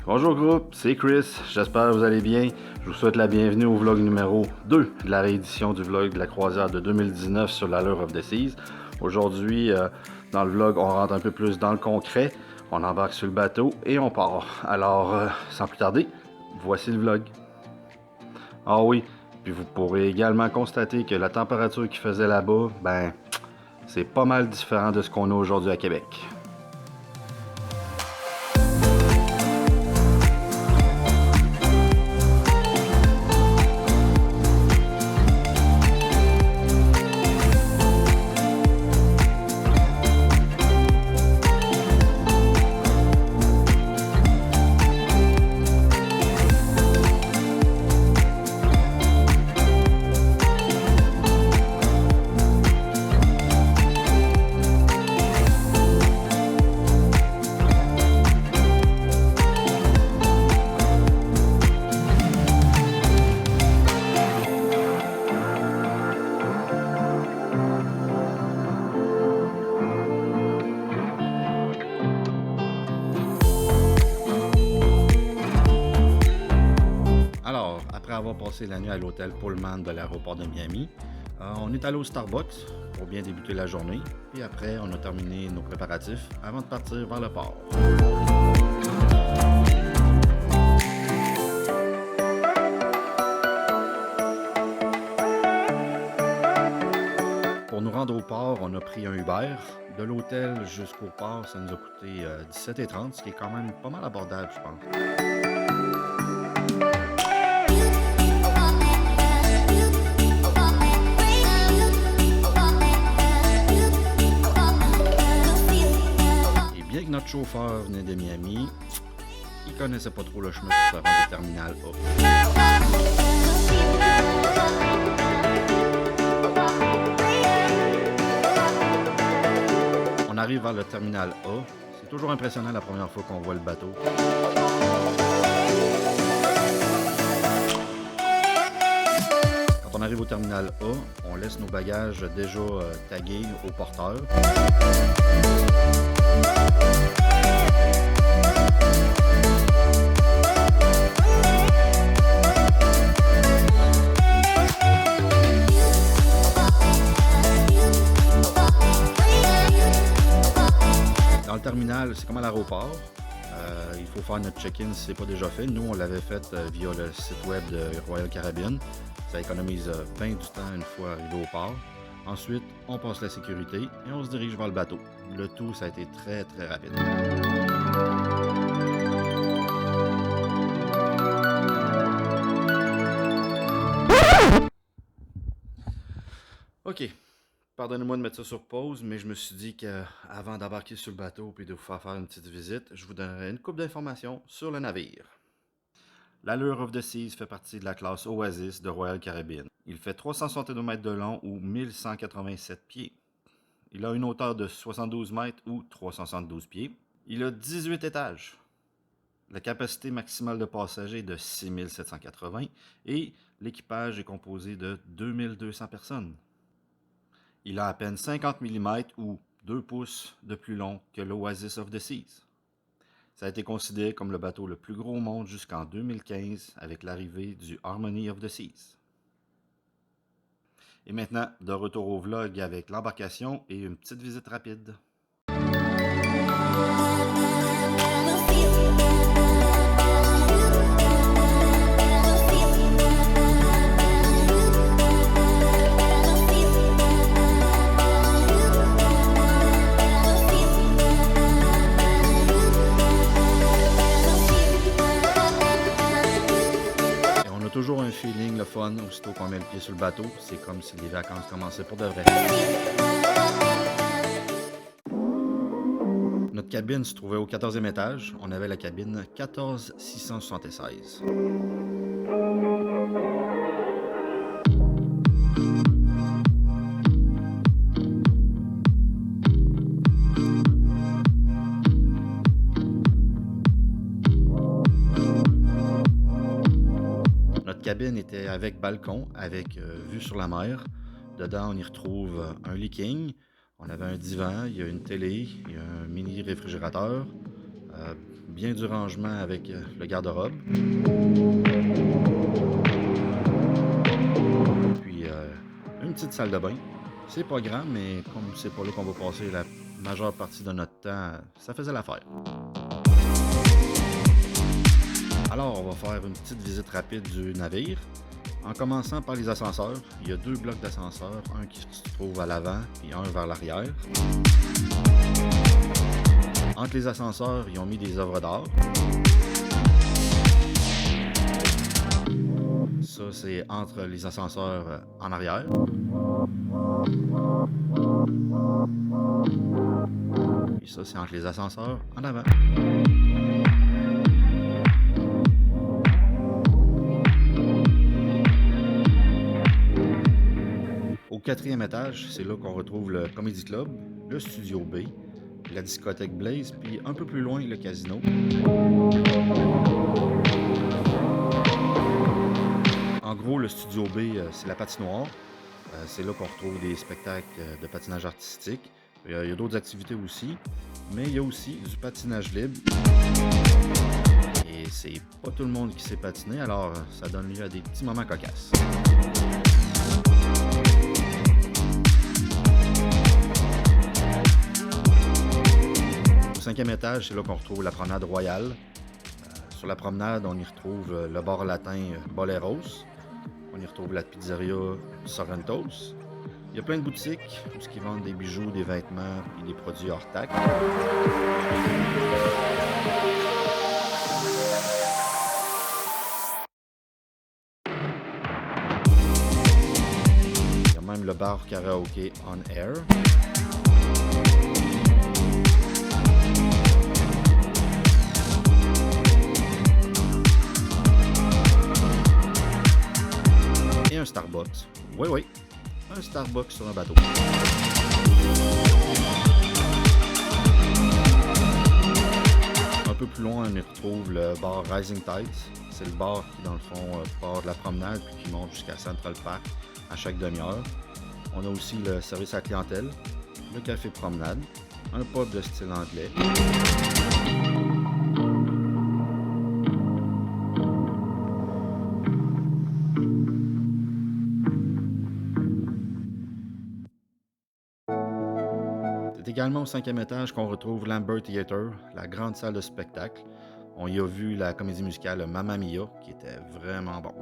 Bonjour groupe, c'est Chris, j'espère que vous allez bien. Je vous souhaite la bienvenue au vlog numéro 2 de la réédition du vlog de la croisière de 2019 sur l'Allure of the Seas. Aujourd'hui, dans le vlog, on rentre un peu plus dans le concret, on embarque sur le bateau et on part. Alors, sans plus tarder, voici le vlog. Ah oui, puis vous pourrez également constater que la température qu'il faisait là-bas, ben, c'est pas mal différent de ce qu'on a aujourd'hui à Québec. Alors, après avoir passé la nuit à l'hôtel Pullman de l'aéroport de Miami, on est allé au Starbucks pour bien débuter la journée. Puis après, on a terminé nos préparatifs avant de partir vers le port. Pour nous rendre au port, on a pris un Uber. De l'hôtel jusqu'au port, ça nous a coûté 17,30 $, ce qui est quand même pas mal abordable, je pense. Bien que notre chauffeur venait de Miami, il connaissait pas trop le chemin pour se rendre au terminal A. On arrive vers le terminal A. C'est toujours impressionnant la première fois qu'on voit le bateau. Quand on arrive au terminal A, on laisse nos bagages déjà tagués au porteur. Dans le terminal, c'est comme à l'aéroport. Il faut faire notre check-in si ce n'est pas déjà fait. Nous, on l'avait fait via le site web de Royal Caribbean. Ça économise bien du temps une fois arrivé au port. Ensuite, on passe la sécurité et on se dirige vers le bateau. Le tout, ça a été très très rapide. Ok, pardonnez-moi de mettre ça sur pause, mais je me suis dit qu'avant d'embarquer sur le bateau et de vous faire une petite visite, je vous donnerai une couple d'informations sur le navire. L'Allure of the Seas fait partie de la classe Oasis de Royal Caribbean. Il fait 362 mètres de long ou 1187 pieds. Il a une hauteur de 72 mètres ou 372 pieds. Il a 18 étages. La capacité maximale de passagers est de 6780 et l'équipage est composé de 2200 personnes. Il a à peine 50 mm ou 2 pouces de plus long que l'Oasis of the Seas. Ça a été considéré comme le bateau le plus gros au monde jusqu'en 2015 avec l'arrivée du Harmony of the Seas. Et maintenant, de retour au vlog avec l'embarcation et une petite visite rapide. Toujours un feeling, le fun, aussitôt qu'on met le pied sur le bateau. C'est comme si les vacances commençaient pour de vrai. Notre cabine se trouvait au 14e étage. On avait la cabine 14676. Notre cabine était avec balcon, avec vue sur la mer. Dedans, on y retrouve un lit king, On avait un divan, il y a une télé, il y a un mini réfrigérateur, bien du rangement avec le garde-robe. Puis une petite salle de bain. C'est pas grand, mais comme c'est pas là qu'on va passer la majeure partie de notre temps, ça faisait l'affaire. Alors, on va faire une petite visite rapide du navire. En commençant par les ascenseurs, il y a 2 blocs d'ascenseurs, un qui se trouve à l'avant et un vers l'arrière. Entre les ascenseurs, ils ont mis des œuvres d'art. Ça, c'est entre les ascenseurs en arrière. Et ça, c'est entre les ascenseurs en avant. Au 4e étage, c'est là qu'on retrouve le Comedy Club, le Studio B, la discothèque Blaze, puis un peu plus loin, le casino. En gros, le Studio B, c'est la patinoire. C'est là qu'on retrouve des spectacles de patinage artistique. Il y a d'autres activités aussi, mais il y a aussi du patinage libre. Et c'est pas tout le monde qui sait patiner, alors ça donne lieu à des petits moments cocasses. Au 5e étage, c'est là qu'on retrouve la promenade royale. Sur la promenade, on y retrouve le bar latin Boleros. On y retrouve la pizzeria Sorrentos. Il y a plein de boutiques où ils vendent des bijoux, des vêtements et des produits hors taxe. Il y a même le bar karaoké On Air. Et un Starbucks. Oui, un Starbucks sur un bateau. Un peu plus loin, on y retrouve le bar Rising Tides. C'est le bar qui, dans le fond, part de la promenade puis qui monte jusqu'à Central Park à chaque demi-heure. On a aussi le service à la clientèle, le café promenade, un pub de style anglais. C'est également au 5e étage qu'on retrouve l'Amber Theatre, la grande salle de spectacle. On y a vu la comédie musicale Mamma Mia, qui était vraiment bon.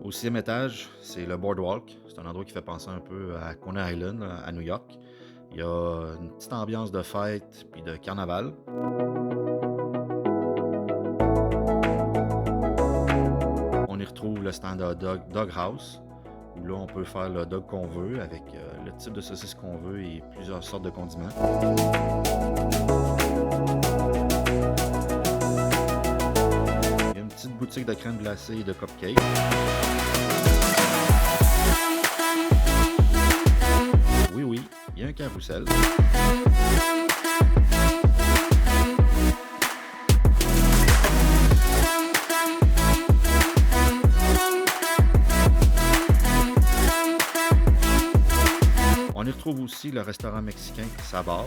Au 6e étage, c'est le Boardwalk. C'est un endroit qui fait penser un peu à Coney Island, à New York. Il y a une petite ambiance de fête puis de carnaval. On y retrouve le stand hot dog Doghouse, où là on peut faire le dog qu'on veut avec le type de saucisse qu'on veut et plusieurs sortes de condiments. Il y a une petite boutique de crème glacée et de cupcakes. Oui, il y a un carrousel. On y retrouve aussi le restaurant mexicain Sabar.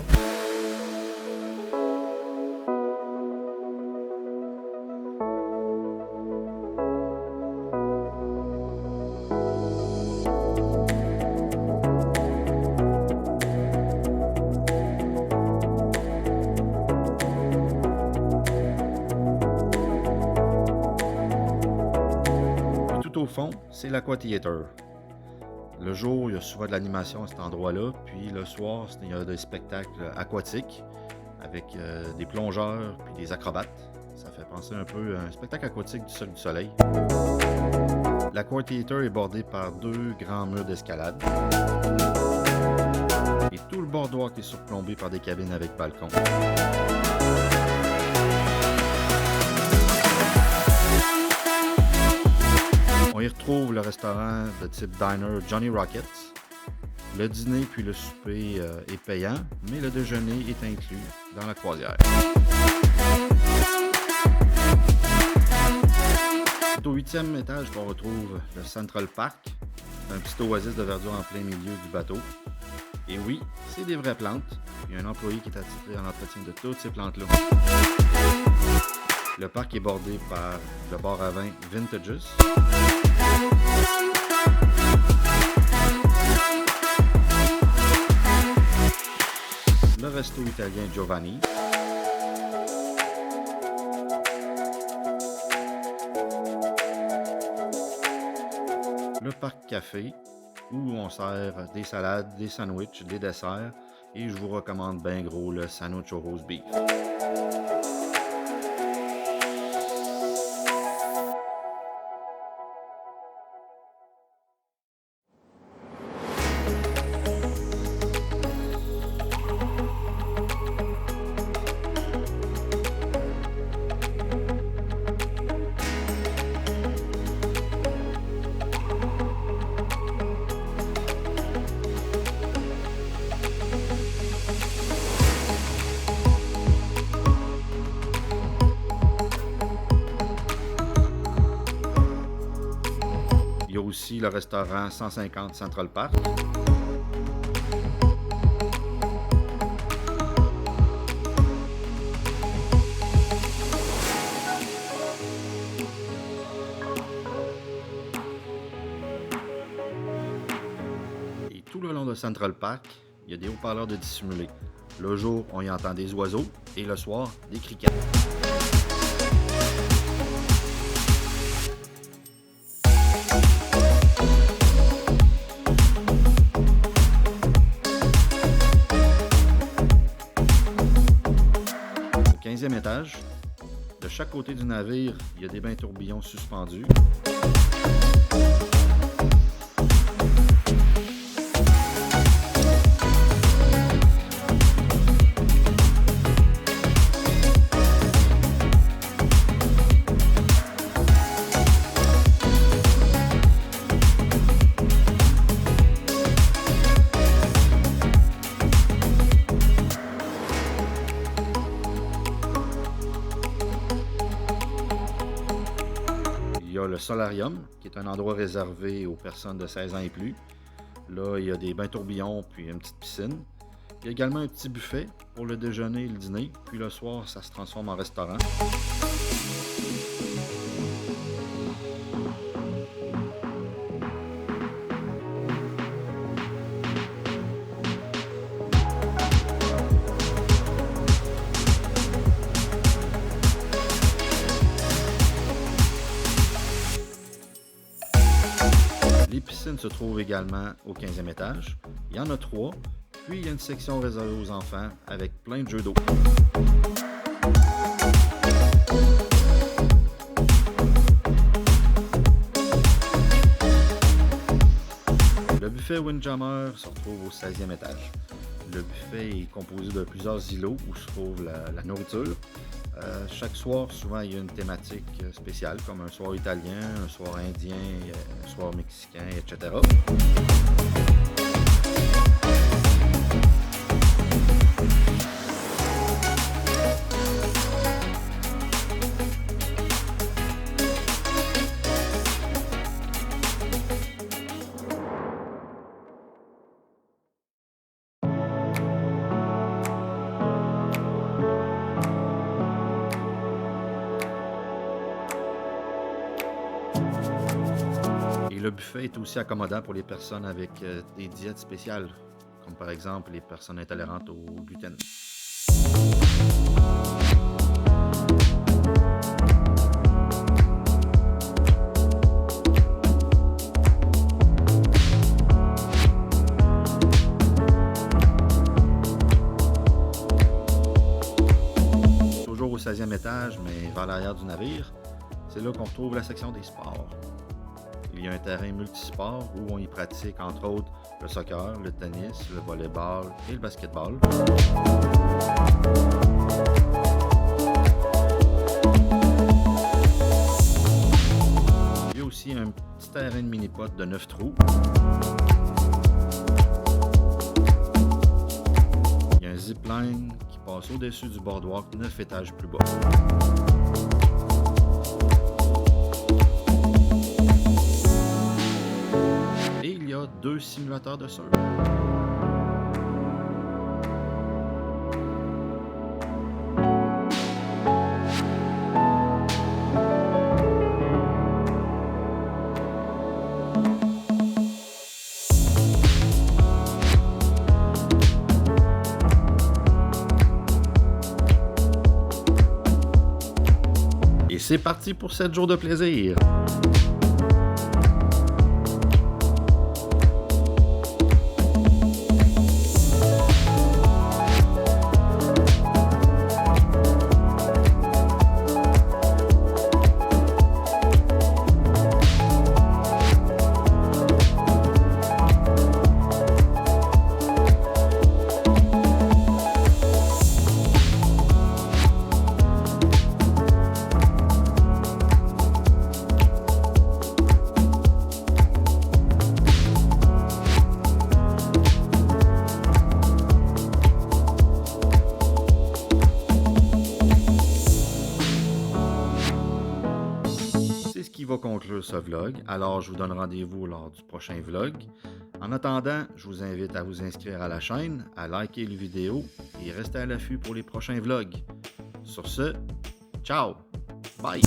Tout au fond, c'est l'Aqua-Theatre. Le jour, il y a souvent de l'animation à cet endroit-là, puis le soir, il y a des spectacles aquatiques avec des plongeurs puis des acrobates. Ça fait penser un peu à un spectacle aquatique du Cirque du Soleil. L'Aqua-Theatre est bordé par 2 grands murs d'escalade. Et tout le boardwalk est surplombé par des cabines avec balcon. On y retrouve le restaurant de type diner Johnny Rockets. Le dîner puis le souper est payant, mais le déjeuner est inclus dans la croisière. C'est au 8e étage qu'on retrouve le Central Park, C'est un petit oasis de verdure en plein milieu du bateau. Et oui, c'est des vraies plantes. Il y a un employé qui est attitré à l'entretien de toutes ces plantes-là. Le parc est bordé par le bar à vin Vintages. Le resto italien Giovanni. Le parc café, où on sert des salades, des sandwichs, des desserts, et je vous recommande bien gros le sandwich au roast beef. Il y a aussi le restaurant 150 Central Park. Et tout le long de Central Park, il y a des haut-parleurs de dissimulés. Le jour, on y entend des oiseaux et le soir, des criquets. Au 15e étage, de chaque côté du navire, il y a des bains tourbillons suspendus. Il y a le solarium, qui est un endroit réservé aux personnes de 16 ans et plus. Là, il y a des bains tourbillons, puis une petite piscine. Il y a également un petit buffet pour le déjeuner et le dîner, puis le soir, ça se transforme en restaurant. Les piscines se trouvent également au 15e étage. Il y en a 3. Puis il y a une section réservée aux enfants avec plein de jeux d'eau. Le buffet Windjammer se retrouve au 16e étage. Le buffet est composé de plusieurs îlots où se trouve la nourriture. Chaque soir, souvent, il y a une thématique spéciale, comme un soir italien, un soir indien, un soir mexicain, etc. Et le buffet est aussi accommodant pour les personnes avec des diètes spéciales, comme par exemple les personnes intolérantes au gluten. Toujours au 16e étage, mais vers l'arrière du navire, c'est là qu'on retrouve la section des sports. Il y a un terrain multisport où on y pratique entre autres le soccer, le tennis, le volleyball et le basketball. Il y a aussi un petit terrain de mini-pot de 9 trous. Il y a un zipline qui passe au-dessus du boardwalk 9 étages plus bas. Il il y a 2 simulateurs de surf. Et c'est parti pour 7 jours de plaisir! C'est ce qui va conclure ce vlog, alors je vous donne rendez-vous lors du prochain vlog. En attendant, je vous invite à vous inscrire à la chaîne, à liker les vidéos et rester à l'affût pour les prochains vlogs. Sur ce, ciao, bye!